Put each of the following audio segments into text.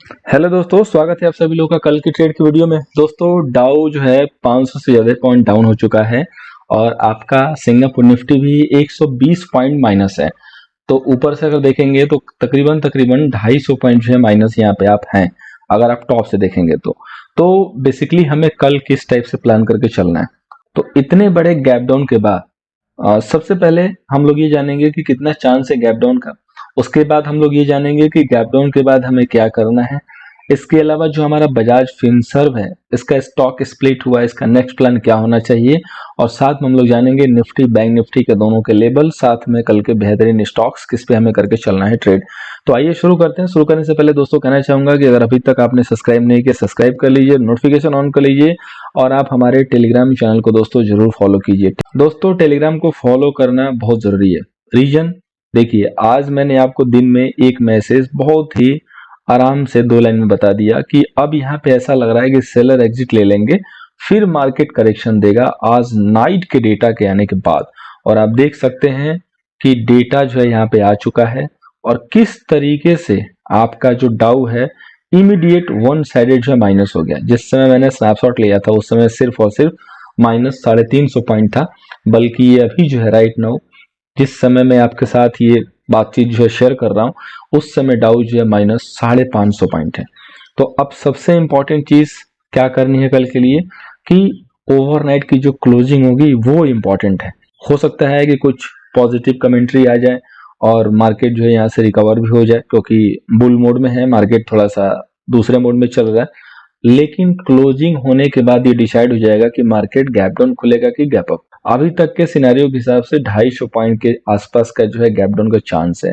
Hello दोस्तों, स्वागत है आप सभी लोगों का कल की ट्रेड की वीडियो में। दोस्तों, डाउ जो है 500 से ज्यादा पॉइंट डाउन हो चुका है और आपका सिंगापुर निफ्टी भी 120 पॉइंट माइनस है। तो ऊपर से अगर देखेंगे तो तकरीबन तकरीबन 250 पॉइंट जो है माइनस यहाँ पे आप हैं, अगर आप टॉप से देखेंगे तो बेसिकली हमें कल किस टाइप से प्लान करके चलना है। तो इतने बड़े गैप डाउन के बाद सबसे पहले हम लोग ये जानेंगे कि कितना चांस है गैप डाउन का। उसके बाद हम लोग ये जानेंगे कि गैप डाउन के बाद हमें क्या करना है। इसके अलावा जो हमारा बजाज फिनसर्व है, इसका स्टॉक स्प्लिट हुआ है, इसका नेक्स्ट प्लान क्या होना चाहिए। और साथ में हम लोग जानेंगे निफ्टी बैंक निफ्टी के दोनों के लेवल, साथ में कल के बेहतरीन स्टॉक्स किस पे हमें करके चलना है ट्रेड। तो आइए शुरू करते हैं। शुरू करने से पहले दोस्तों कहना चाहूंगा कि अगर अभी तक आपने सब्सक्राइब नहीं किया, सब्सक्राइब कर लीजिए, नोटिफिकेशन ऑन कर लीजिए और आप हमारे टेलीग्राम चैनल को दोस्तों जरूर फॉलो कीजिए। दोस्तों, टेलीग्राम को फॉलो करना बहुत जरूरी है। रीजन देखिए, आज मैंने आपको दिन में एक मैसेज बहुत ही आराम से 2 लाइन में बता दिया कि अब यहाँ पे ऐसा लग रहा है कि सेलर एग्जिट ले लेंगे, फिर मार्केट करेक्शन देगा आज नाइट के डेटा के आने के बाद। और आप देख सकते हैं कि डेटा जो है यहाँ पे आ चुका है और किस तरीके से आपका जो डाउ है इमीडिएट वन साइडेड जो है माइनस हो गया। जिस समय मैंने स्नैपशॉट लिया था उस समय सिर्फ और सिर्फ माइनस 350 पॉइंट था, बल्कि ये अभी जो है राइट नाउ जिस समय मैं आपके साथ ये बातचीत जो है शेयर कर रहा हूँ उस समय डाउ जो है माइनस 550 पॉइंट है। तो अब सबसे इंपॉर्टेंट चीज क्या करनी है कल के लिए कि ओवरनाइट की जो क्लोजिंग होगी वो इम्पोर्टेंट है। हो सकता है कि कुछ पॉजिटिव कमेंट्री आ जाए और मार्केट जो है यहाँ से रिकवर भी हो जाए, क्योंकि बुल मोड में है मार्केट, थोड़ा सा दूसरे मोड में चल रहा है। लेकिन क्लोजिंग होने के बाद ये डिसाइड हो जाएगा कि मार्केट गैप डाउन खुलेगा कि गैप अप। अभी तक के सिनेरियो के हिसाब से 250 पॉइंट के आसपास का जो है गैप डाउन का चांस है।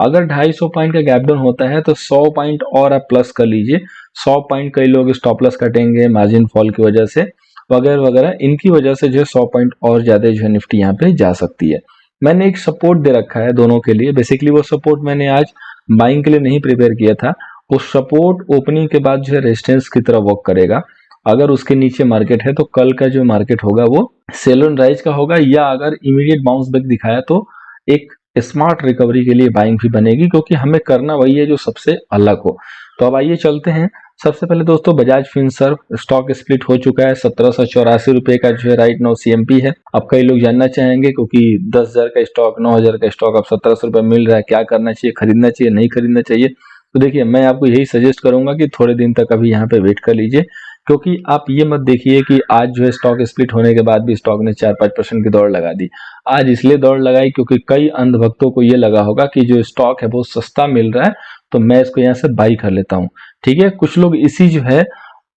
अगर 250 पॉइंट का गैप डाउन होता है तो 100 पॉइंट और आप प्लस कर लीजिए। 100 पॉइंट कई लोग स्टॉप लॉस कटेंगे मार्जिन फॉल की वजह से, वगैरह वगैरह, इनकी वजह से जो है 100 पॉइंट और ज्यादा जो है निफ्टी यहाँ पे जा सकती है। मैंने एक सपोर्ट दे रखा है दोनों के लिए। बेसिकली वो सपोर्ट मैंने आज बाइंग के लिए नहीं प्रिपेयर किया था। वो सपोर्ट ओपनिंग के बाद जो है रेजिस्टेंस की तरह वर्क करेगा। अगर उसके नीचे मार्केट है तो कल का जो मार्केट होगा वो सेल ऑन राइज का होगा, या अगर इमीडिएट बाउंस बैक दिखाया तो एक स्मार्ट रिकवरी के लिए बाइंग भी बनेगी, क्योंकि हमें करना वही है जो सबसे अलग हो। तो अब आइए चलते हैं। सबसे पहले दोस्तों, बजाज फिनसर्व स्टॉक स्प्लिट हो चुका है। 1784 रुपए का जो है राइट नाउ सीएमपी है। अब कई लोग जानना चाहेंगे क्योंकि 10,000 का स्टॉक, 9,000 का स्टॉक अब 1700 रुपए मिल रहा है, क्या करना चाहिए, खरीदना चाहिए, नहीं खरीदना चाहिए। तो देखिए, मैं आपको यही सजेस्ट करूंगा कि थोड़े दिन तक अभी यहाँ पे वेट कर लीजिए, क्योंकि आप ये मत देखिए कि आज जो है स्टॉक स्प्लिट होने के बाद भी स्टॉक ने 4-5% की दौड़ लगा दी। आज इसलिए दौड़ लगाई क्योंकि कई अंधभक्तों को ये लगा होगा कि जो स्टॉक है वो सस्ता मिल रहा है तो मैं इसको यहाँ से बाई कर लेता हूँ। ठीक है, कुछ लोग इसी जो है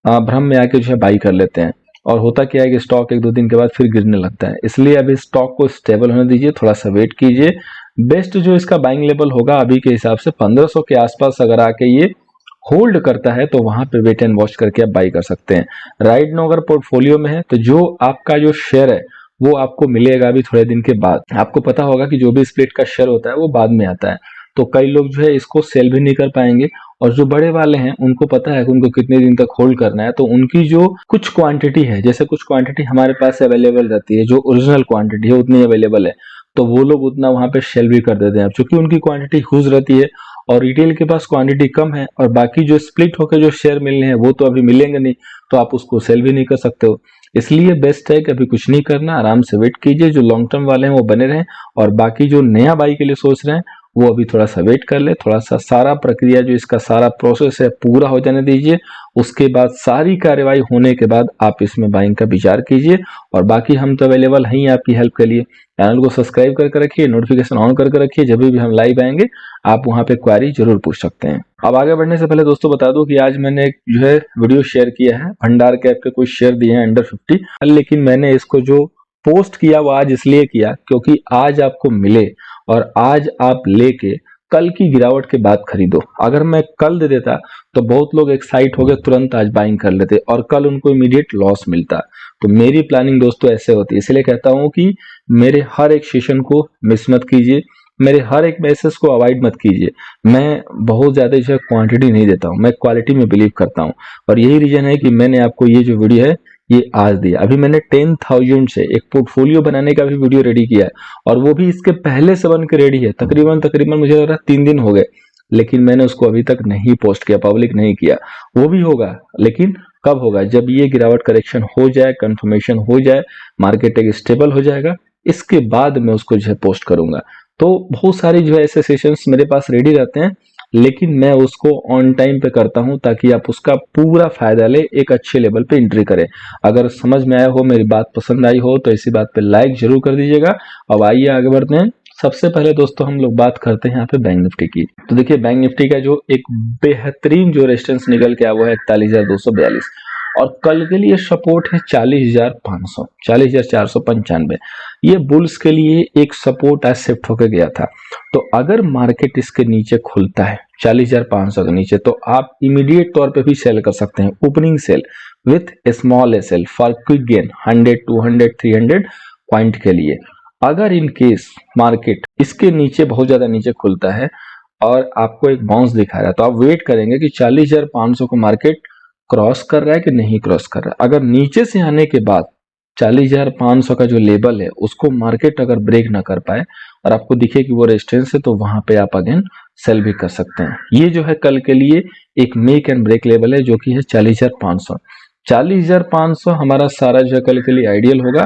भ्रम में आके जो है बाई कर लेते हैं और होता क्या है कि स्टॉक 1-2 दिन के बाद फिर गिरने लगता है। इसलिए अभी स्टॉक को स्टेबल होने दीजिए, थोड़ा सा वेट कीजिए। बेस्ट जो इसका बाइंग लेवल होगा अभी के हिसाब से 1500 के आसपास अगर आके ये होल्ड करता है तो वहां पे वेट एंड वॉच करके आप बाई कर सकते हैं। राइट नो अगर पोर्टफोलियो में है तो जो आपका जो शेयर है वो आपको मिलेगा अभी थोड़े दिन के बाद। आपको पता होगा कि जो भी स्प्लिट का शेयर होता है वो बाद में आता है, तो कई लोग जो है इसको सेल भी नहीं कर पाएंगे। और जो बड़े वाले हैं उनको पता है कि उनको कितने दिन तक होल्ड करना है, तो उनकी जो कुछ क्वांटिटी है, जैसे कुछ क्वांटिटी हमारे पास अवेलेबल रहती है, जो ओरिजिनल क्वांटिटी है उतनी अवेलेबल है, तो वो लोग उतना वहां पे सेल भी कर देते हैं। अब चूंकि उनकी क्वांटिटी ह्यूज रहती है और रिटेल के पास क्वांटिटी कम है और बाकी जो स्प्लिट होकर जो शेयर मिलने हैं वो तो अभी मिलेंगे नहीं, तो आप उसको सेल भी नहीं कर सकते हो। इसलिए बेस्ट है कि अभी कुछ नहीं करना, आराम से वेट कीजिए। जो लॉन्ग टर्म वाले हैं वो बने रहें और बाकी जो नया बाई के लिए सोच रहे हैं वो अभी थोड़ा सा वेट कर ले। थोड़ा सा सारा प्रक्रिया जो इसका सारा प्रोसेस है पूरा हो जाने दीजिए। उसके बाद सारी कार्यवाही होने के बाद आप इसमें बाइंग का विचार कीजिए। और बाकी हम तो अवेलेबल हैं आपकी हेल्प के लिए। चैनल को सब्सक्राइब करके रखिए, नोटिफिकेशन ऑन करके रखिए, जब भी हम लाइव आएंगे आप वहां पे क्वेरी जरूर पूछ सकते हैं। अब आगे बढ़ने से पहले दोस्तों बता दूं कि आज मैंने एक जो है वीडियो शेयर किया है, भंडार कैप के कुछ शेयर दिए हैं अंडर 50, लेकिन मैंने इसको जो पोस्ट किया वो आज इसलिए किया क्योंकि आज आपको मिले और आज आप लेके कल की गिरावट के बाद खरीदो। अगर मैं कल दे देता तो बहुत लोग एक्साइट हो गए, तुरंत आज बाइंग कर लेते और कल उनको इमीडिएट लॉस मिलता। तो मेरी प्लानिंग दोस्तों ऐसे होती है, इसलिए कहता हूं कि मेरे हर एक सेशन को मिस मत कीजिए, मेरे हर एक मैसेज को अवॉइड मत कीजिए। मैं बहुत ज्यादा जो क्वांटिटी नहीं देता हूं, मैं क्वालिटी में बिलीव करता हूं। और यही रीजन है कि मैंने आपको ये जो वीडियो है ये आज दिया। अभी मैंने 10,000 से एक पोर्टफोलियो बनाने का भी वीडियो रेडी किया है और वो भी इसके पहले से बन के रेडी है। तकरीबन मुझे लग रहा है 3 दिन हो गए, लेकिन मैंने उसको अभी तक नहीं पोस्ट किया, पब्लिक नहीं किया। वो भी होगा, लेकिन कब होगा? जब ये गिरावट करेक्शन हो जाए, कंफर्मेशन हो जाए, मार्केट एक स्टेबल हो जाएगा, इसके बाद मैं उसको जो है पोस्ट करूंगा। तो बहुत सारी जो है ऐसे सेशंस मेरे पास रेडी रहते हैं, लेकिन मैं उसको ऑन टाइम पे करता हूं ताकि आप उसका पूरा फायदा ले, एक अच्छे लेवल पे एंट्री करें। अगर समझ में आया हो, मेरी बात पसंद आई हो, तो इसी बात पे लाइक जरूर कर दीजिएगा। अब आइए आगे बढ़ते हैं। सबसे पहले दोस्तों हम लोग बात करते हैं यहाँ पे बैंक निफ्टी की। तो देखिए बैंक निफ्टी का जो एक बेहतरीन जो रेजिस्टेंस निकल के आया वो है 41,242, और कल के लिए सपोर्ट है 40,500, 40,495। ये बुल्स के लिए एक सपोर्ट आज शिफ्ट होकर गया था। तो अगर मार्केट इसके नीचे खुलता है 40,500 के नीचे, तो आप इमीडिएट तौर पे भी सेल कर सकते हैं, opening sell with small SL for quick gain 100, 200, 300 point के लिए। अगर इन केस मार्केट इसके नीचे बहुत ज्यादा नीचे खुलता है और आपको एक बाउंस दिखा रहा है, तो आप वेट करेंगे कि 40,500 को मार्केट क्रॉस कर रहा है कि नहीं क्रॉस कर रहा है। अगर नीचे से आने के बाद 40,500 का जो लेवल है उसको मार्केट अगर ब्रेक ना कर पाए और आपको दिखे कि वो रेजिस्टेंस है, तो वहां पे आप अगेन सेल भी कर सकते हैं। ये जो है कल के लिए एक मेक एंड ब्रेक लेवल है, जो कि है 40,500। 40,500 हमारा सारा जो है कल के लिए आइडियल होगा।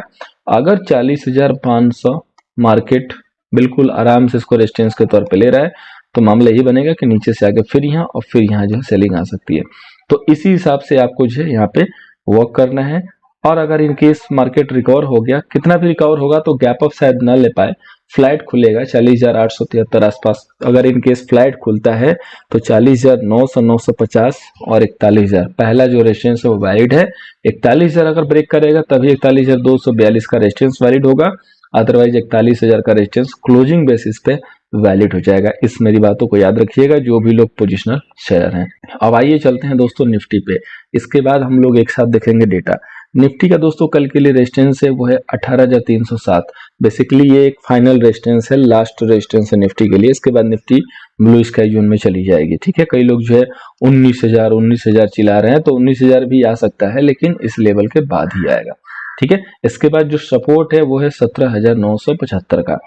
अगर 40,500 मार्केट बिल्कुल आराम से इसको रेजिस्टेंस के तौर पे ले रहा है, तो मामला ये बनेगा कि नीचे से आके फिर यहाँ और फिर यहाँ जो है सेलिंग आ सकती है। तो इसी हिसाब से आपको जो है यहाँ पे वर्क करना है। और अगर इन केस मार्केट रिकवर हो गया, कितना भी रिकवर होगा तो गैप अप शायद न ले पाए, फ्लैट खुलेगा 40,873 आसपास। अगर इन केस फ्लैट खुलता है तो 40,900, 950 और 41,000 पहला जो रेजिस्टेंस है वो वैलिड है। 41,000 अगर ब्रेक करेगा तभी 41,242 का रेजिस्टेंस वैलिड होगा, अदरवाइज 41,000 का रेजिस्टेंस क्लोजिंग बेसिस पे वैलिड हो जाएगा। इस मेरी बातों को याद रखिएगा जो भी लोग पोजिशनल शेयर हैं। अब आइए चलते हैं दोस्तों निफ्टी पे, इसके बाद हम लोग एक साथ देखेंगे डेटा। निफ्टी का दोस्तों कल के लिए रेजिस्टेंस है वो है 18,307। बेसिकली ये एक फाइनल रेजिस्टेंस है, लास्ट रेजिस्टेंस है निफ्टी के लिए। इसके बाद निफ्टी ब्लू स्काई जोन में चली जाएगी। ठीक है, कई लोग जो है 19,000 चिल्ला रहे हैं, तो 19,000 भी आ सकता है, लेकिन इस लेवल के बाद ही आएगा। ठीक है, इसके बाद जो सपोर्ट है वो है 17,975 का।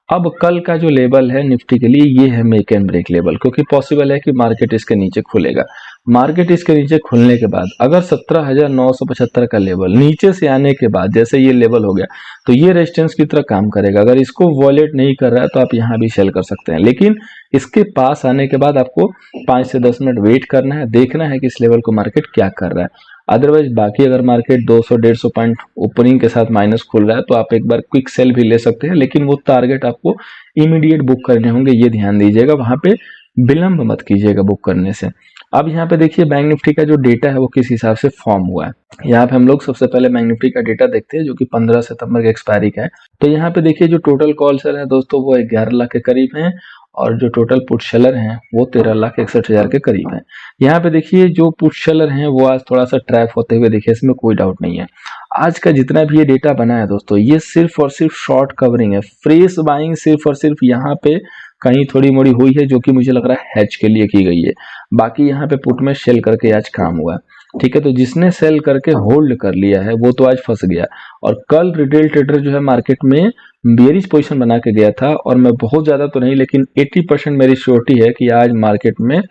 अब कल का जो लेवल है निफ्टी के लिए ये है मेक एंड ब्रेक लेवल, क्योंकि पॉसिबल है कि मार्केट इसके नीचे खुलेगा। मार्केट इसके नीचे खुलने के बाद अगर 17,975 का लेवल नीचे से आने के बाद जैसे ये लेवल हो गया, तो ये रेजिस्टेंस की तरह काम करेगा। अगर इसको वॉलेट नहीं कर रहा है तो आप यहाँ भी सेल कर सकते हैं, लेकिन इसके पास आने के बाद आपको 5 से 10 मिनट वेट करना है, देखना है कि इस लेवल को मार्केट क्या कर रहा है। अदरवाइज बाकी अगर मार्केट 200-150 पॉइंट ओपनिंग के साथ माइनस खुल रहा है तो आप एक बार क्विक सेल भी ले सकते हैं, लेकिन वो टारगेट आपको इमीडिएट बुक करने होंगे, ये ध्यान दीजिएगा, वहां पे विलंब मत कीजिएगा बुक करने से। अब यहाँ पे देखिए बैंक निफ्टी का जो डेटा है वो किस हिसाब से फॉर्म हुआ है। यहाँ पे हम लोग सबसे पहले बैंक निफ्टी का डेटा देखते हैं जो कि 15 सितंबर के एक्सपायरी का है। तो यहाँ पे देखिए जो टोटल कॉल सेल है दोस्तों वो 11 लाख के करीब है, और जो टोटल पुट सेलर हैं वो 13,61,000 के करीब है। यहाँ पे देखिए जो पुट सेलर हैं वो आज थोड़ा सा ट्रैप होते हुए देखिए, इसमें कोई डाउट नहीं है। आज का जितना भी ये डेटा बना है दोस्तों, ये सिर्फ और सिर्फ शॉर्ट कवरिंग है। फ्रेश बाइंग सिर्फ और सिर्फ यहाँ पे कहीं थोड़ी मोड़ी हुई है, जो कि मुझे लग रहा है हैच के लिए की गई है। बाकी यहाँ पे पुट में सेल करके आज काम हुआ है। ठीक है, तो जिसने सेल करके होल्ड कर लिया है वो तो आज फंस गया। और कल रिटेल ट्रेडर जो है मार्केट में बेरिश पोजीशन बना के गया था, और मैं बहुत ज्यादा तो नहीं लेकिन 80% मेरी श्योरिटी है कि आज मार्केट में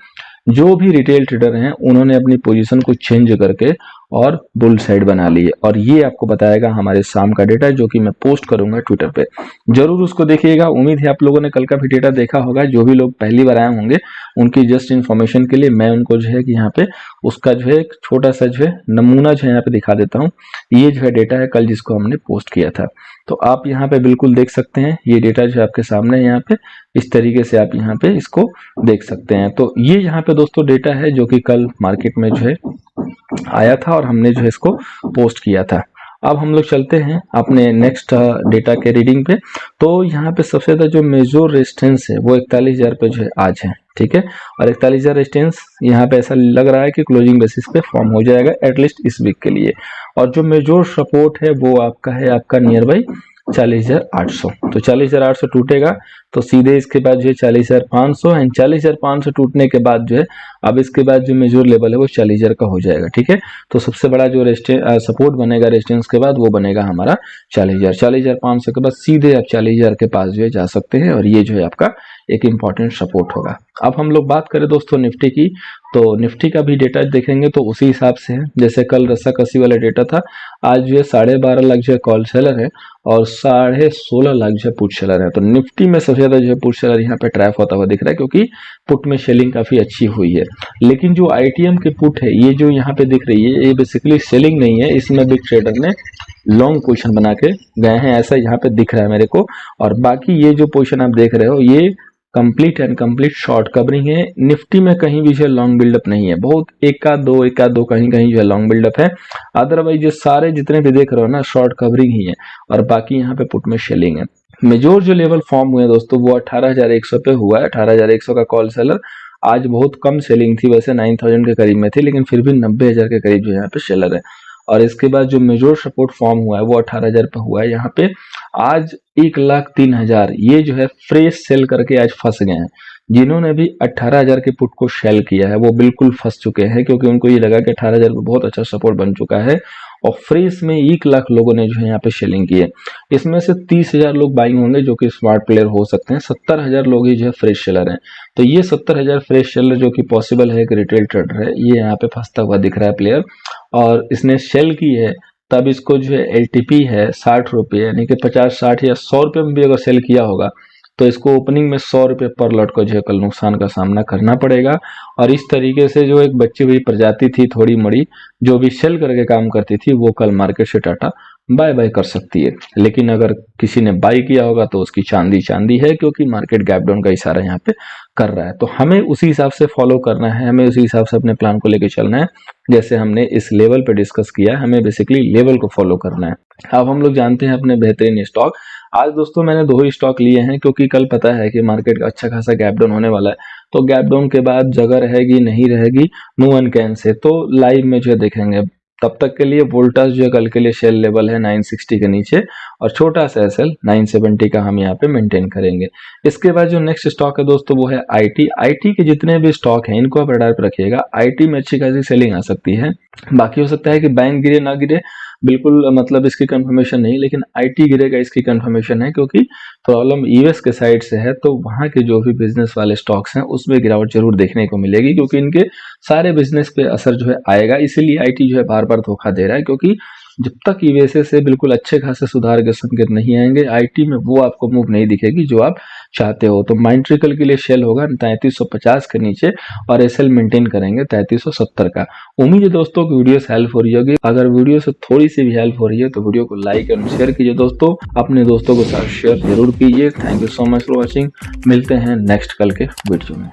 जो भी रिटेल ट्रेडर हैं उन्होंने अपनी पोजीशन को चेंज करके और बुल साइड बना ली है। और ये आपको बताएगा हमारे शाम का डेटा, जो कि मैं पोस्ट करूंगा ट्विटर पे, जरूर उसको देखिएगा। उम्मीद है आप लोगों ने कल का भी डेटा देखा होगा। जो भी लोग पहली बार आए होंगे उनकी जस्ट इन्फॉर्मेशन के लिए मैं उनको जो है कि यहाँ पे उसका जो है एक छोटा सा जो है नमूना जो है यहाँ पे दिखा देता हूँ। ये जो है डेटा है कल जिसको हमने पोस्ट किया था, तो आप यहाँ पे बिल्कुल देख सकते हैं। ये डेटा जो है आपके सामने है, यहाँ पे इस तरीके से आप यहाँ पे इसको देख सकते हैं। तो ये यहाँ पे दोस्तों डेटा है जो कि कल मार्केट में जो है आया था और हमने जो है इसको पोस्ट किया था। अब हम लोग चलते हैं अपने नेक्स्ट डेटा के रीडिंग पे। तो यहाँ पे सबसे ज्यादा जो मेजर रेजिस्टेंस है वो 41,000 पे जो है आज है। ठीक है, और 41,000 रेजिस्टेंस यहाँ पे ऐसा लग रहा है कि क्लोजिंग बेसिस पे फॉर्म हो जाएगा एटलीस्ट इस वीक के लिए। और जो मेजर सपोर्ट है वो आपका है आपका नियर बाई 40,800। तो 40,800 टूटेगा तो सीधे इसके बाद जो है 40,500 एंड 40,500 टूटने के बाद जो है अब इसके बाद जो मेजर लेवल है वो 40,000 का हो जाएगा। ठीक है, तो सबसे बड़ा जो सपोर्ट बनेगा रेजिस्टेंस के बाद वो बनेगा हमारा 40,000। 40,500 के बाद सीधे आप 40,000 के पास जो है जा सकते हैं, और ये जो है आपका एक इम्पॉर्टेंट सपोर्ट होगा। अब हम लोग बात करें दोस्तों निफ्टी की, तो निफ्टी का भी डेटा देखेंगे तो उसी हिसाब से है। जैसे कल रस्साकसी वाला डेटा था, आज जो है 12.5 लाख जो है कॉल सेलर है और 16.5 लाख जो है पुट सेलर है। तो निफ्टी में सबसे ज्यादा जो है पुट सेलर यहाँ पे ट्रैप होता हुआ दिख रहा है, क्योंकि पुट में सेलिंग काफी अच्छी हुई है। लेकिन जो आईटीएम की पुट है, ये जो यहाँ पे दिख रही है, ये बेसिकली सेलिंग नहीं है, इसमें बिग ट्रेडर ने लॉन्ग पोजीशन बना के गए हैं, ऐसा यहाँ पे दिख रहा है मेरे को। और बाकी ये जो पोजीशन आप देख रहे हो, ये complete and complete short covering है। निफ्टी में कहीं भी जो लॉन्ग बिल्डअप नहीं है, बहुत एक आध दो कहीं कहीं जो है लॉन्ग बिल्डअप है। अदरवाइज ये सारे जितने भी देख रहे हो ना, शॉर्ट कवरिंग ही है और बाकी यहाँ पे पुट में सेलिंग है। मेजोर जो लेवल फॉर्म हुए दोस्तों, वो 18,100 पे हुआ है। 18,100 का कॉल सेलर। आज बहुत कम सेलिंग थी, वैसे 9,000 के करीब में थी, लेकिन फिर भी 90,000 के करीब जो यहाँ पे सेलर है। और इसके बाद जो मेजोर सपोर्ट फॉर्म हुआ है वो 18,000 पे हुआ है। यहाँ पे आज 1,03,000 ये जो है फ्रेश सेल करके आज फंस गए हैं। जिन्होंने भी 18,000 के पुट को सेल किया है वो बिल्कुल फंस चुके हैं, क्योंकि उनको ये लगा कि 18,000 पे बहुत अच्छा सपोर्ट बन चुका है और फ्रेश में 1 लाख लोगों ने जो है यहाँ पे सेलिंग की है। इसमें से 30,000 लोग बाइंग होंगे जो कि स्मार्ट प्लेयर हो सकते हैं, 70,000 लोग ही जो है फ्रेश सेलर हैं। तो ये 70,000 फ्रेश सेलर जो कि पॉसिबल है, एक रिटेल ट्रेडर है, ये यहाँ पे फंसता हुआ दिख रहा है प्लेयर। और इसने सेल की है, तब इसको जो है एलटीपी है 60 रुपये, यानी कि 50, 60 या 100 रुपये में भी अगर सेल किया होगा तो इसको ओपनिंग में 100 रुपये पर लॉट को जो है कल नुकसान का सामना करना पड़ेगा। और इस तरीके से जो एक बची हुई प्रजाति थी थोड़ी मड़ी, जो भी सेल करके काम करती थी, वो कल मार्केट से टाटा बाय बाय कर सकती है। लेकिन अगर किसी ने बाय किया होगा तो उसकी चांदी चांदी है, क्योंकि मार्केट गैप डाउन का इशारा यहाँ पे कर रहा है। तो हमें उसी हिसाब से फॉलो करना है, हमें उसी हिसाब से अपने प्लान को लेकर चलना है। जैसे हमने इस लेवल पे डिस्कस किया, हमें बेसिकली लेवल को फॉलो करना है। अब हम लोग जानते हैं अपने बेहतरीन स्टॉक। आज दोस्तों मैंने 2 ही स्टॉक लिए हैं, क्योंकि कल पता है कि मार्केट का अच्छा खासा गैप डाउन होने वाला है। तो गैप डाउन के बाद जगह रहेगी नहीं रहेगी, नो वन कैन से, तो लाइव में जो है देखेंगे। तब तक के लिए वोल्टास जो है कल के लिए शेल लेवल है 960 के नीचे, और छोटा सा एसएल 970 का हम यहाँ पे मेंटेन करेंगे। इसके बाद जो नेक्स्ट स्टॉक है दोस्तों वो है आईटी। आईटी के जितने भी स्टॉक हैं इनको आप रडार पर रखिएगा। आईटी में अच्छी खासी सेलिंग आ सकती है। बाकी हो सकता है कि बैंक गिरे ना गिरे, बिल्कुल मतलब इसकी कंफर्मेशन नहीं, लेकिन आईटी गिरेगा इसकी कंफर्मेशन है, क्योंकि प्रॉब्लम यूएस के साइड से है। तो वहां के जो भी बिजनेस वाले स्टॉक्स हैं उसमें गिरावट जरूर देखने को मिलेगी, क्योंकि इनके सारे बिजनेस पे असर जो है आएगा। इसीलिए आईटी जो है बार बार धोखा दे रहा है, क्योंकि जब तक यूएसए से बिल्कुल अच्छे खासे सुधार के संकेत नहीं आएंगे, आईटी में वो आपको मूव नहीं दिखेगी जो आप चाहते हो। तो माइंट्रिकल के लिए शेल होगा 3350 के नीचे और एसएल मेंटेन करेंगे 3370 का। उम्मीद है दोस्तों की वीडियो से हेल्प हो रही होगी। अगर वीडियो से थोड़ी सी भी हेल्प हो रही है तो वीडियो को लाइक एंड शेयर कीजिए दोस्तों, अपने दोस्तों के साथ शेयर जरूर कीजिए। Thank you so much for watching. मिलते हैं नेक्स्ट कल के वीडियो में।